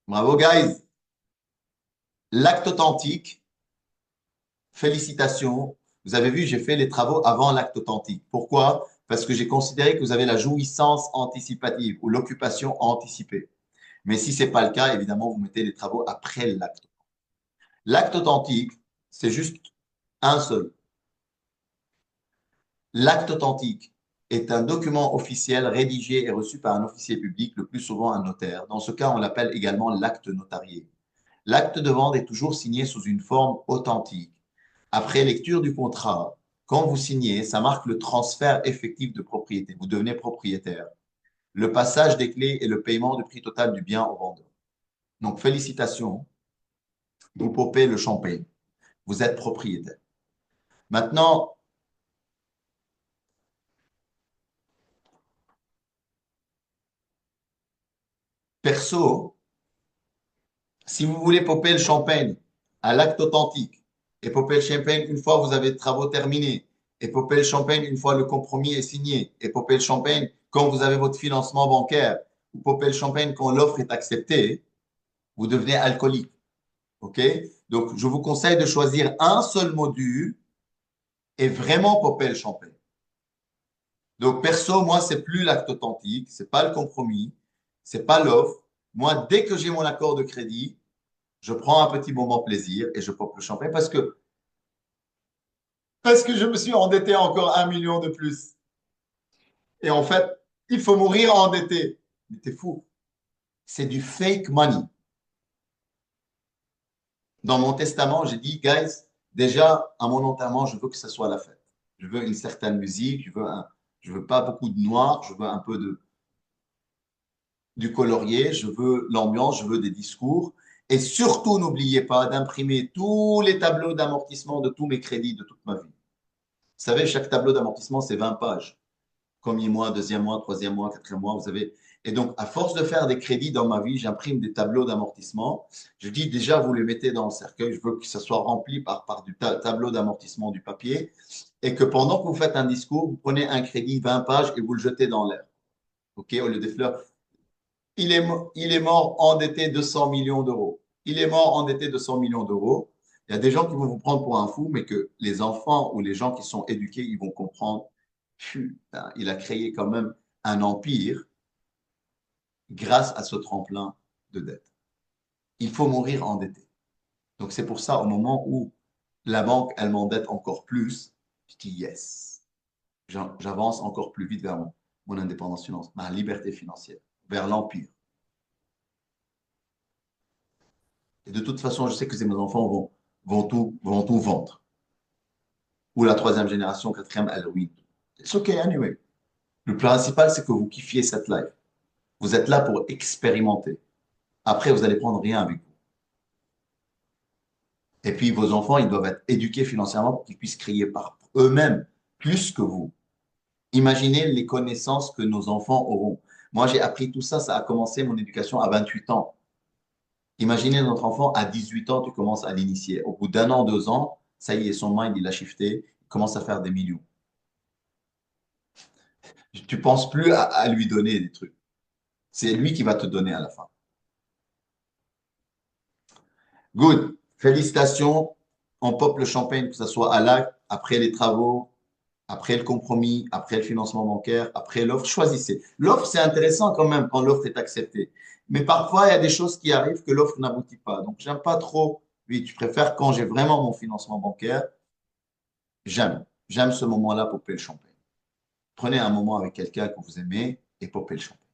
Bravo, guys. L'acte authentique, félicitations. Vous avez vu, j'ai fait les travaux avant l'acte authentique. Pourquoi? Parce que j'ai considéré que vous avez la jouissance anticipative ou l'occupation anticipée. Mais si ce n'est pas le cas, évidemment, vous mettez les travaux après l'acte. L'acte authentique, c'est juste un seul. L'acte authentique est un document officiel rédigé et reçu par un officier public, le plus souvent un notaire. Dans ce cas, on l'appelle également l'acte notarié. L'acte de vente est toujours signé sous une forme authentique. Après lecture du contrat, quand vous signez, ça marque le transfert effectif de propriété. Vous devenez propriétaire. Le passage des clés et le paiement du prix total du bien au vendeur. Donc, félicitations, vous popez le champagne. Vous êtes propriétaire. Maintenant, perso, si vous voulez popper le champagne à l'acte authentique et popper le champagne une fois que vous avez les travaux terminés et popper le champagne une fois le compromis est signé et popper le champagne quand vous avez votre financement bancaire ou popper le champagne quand l'offre est acceptée, vous devenez alcoolique. OK? Donc, je vous conseille de choisir un seul module et vraiment popper le champagne. Donc, perso, moi, c'est plus l'acte authentique, c'est pas le compromis, c'est pas l'offre. Moi, dès que j'ai mon accord de crédit, je prends un petit moment plaisir et je pop le champagne parce que je me suis endetté encore 1 million de plus. Et en fait, il faut mourir endetté. Mais t'es fou. C'est du fake money. Dans mon testament, j'ai dit, guys, déjà, à mon enterrement, je veux que ce soit la fête. Je veux une certaine musique, je veux pas beaucoup de noir, je veux un peu du colorier, je veux l'ambiance, je veux des discours. Et surtout, n'oubliez pas d'imprimer tous les tableaux d'amortissement de tous mes crédits de toute ma vie. Vous savez, chaque tableau d'amortissement, c'est 20 pages. Premier mois, deuxième mois, troisième mois, quatrième mois, vous avez. Et donc, à force de faire des crédits dans ma vie, j'imprime des tableaux d'amortissement. Je dis déjà, vous les mettez dans le cercueil. Je veux que ça soit rempli par du tableau d'amortissement du papier. Et que pendant que vous faites un discours, vous prenez un crédit 20 pages et vous le jetez dans l'air. OK, au lieu des fleurs. Il est mort endetté 200 millions d'euros. Il est mort endetté 200 millions d'euros. Il y a des gens qui vont vous prendre pour un fou, mais que les enfants ou les gens qui sont éduqués, ils vont comprendre. Putain, il a créé quand même un empire grâce à ce tremplin de dette. Il faut mourir endetté. Donc c'est pour ça, au moment où la banque, elle m'endette encore plus, je dis yes. J'avance encore plus vite vers mon indépendance financière, ma liberté financière, vers l'empire. Et de toute façon, je sais que mes enfants vont tout vendre. Ou la troisième génération, quatrième, Halloween. It's okay anyway. Le principal, c'est que vous kiffiez cette life. Vous êtes là pour expérimenter. Après, vous allez prendre rien avec vous. Et puis, vos enfants, ils doivent être éduqués financièrement pour qu'ils puissent créer par eux-mêmes plus que vous. Imaginez les connaissances que nos enfants auront. Moi, j'ai appris tout ça. Ça a commencé mon éducation à 28 ans. Imaginez notre enfant à 18 ans, tu commences à l'initier. Au bout d'un an, 2 ans, ça y est, son mind, il a shifté, il commence à faire des millions. Tu ne penses plus à lui donner des trucs. C'est lui qui va te donner à la fin. Good. Félicitations. On pop le champagne, que ce soit à l'acte, après les travaux, après le compromis, après le financement bancaire, après l'offre. Choisissez. L'offre, c'est intéressant quand même quand l'offre est acceptée. Mais parfois, il y a des choses qui arrivent que l'offre n'aboutit pas. Donc, j'aime pas trop. Oui, je préfère quand j'ai vraiment mon financement bancaire. J'aime ce moment-là, popper le champagne. Prenez un moment avec quelqu'un que vous aimez et popper le champagne.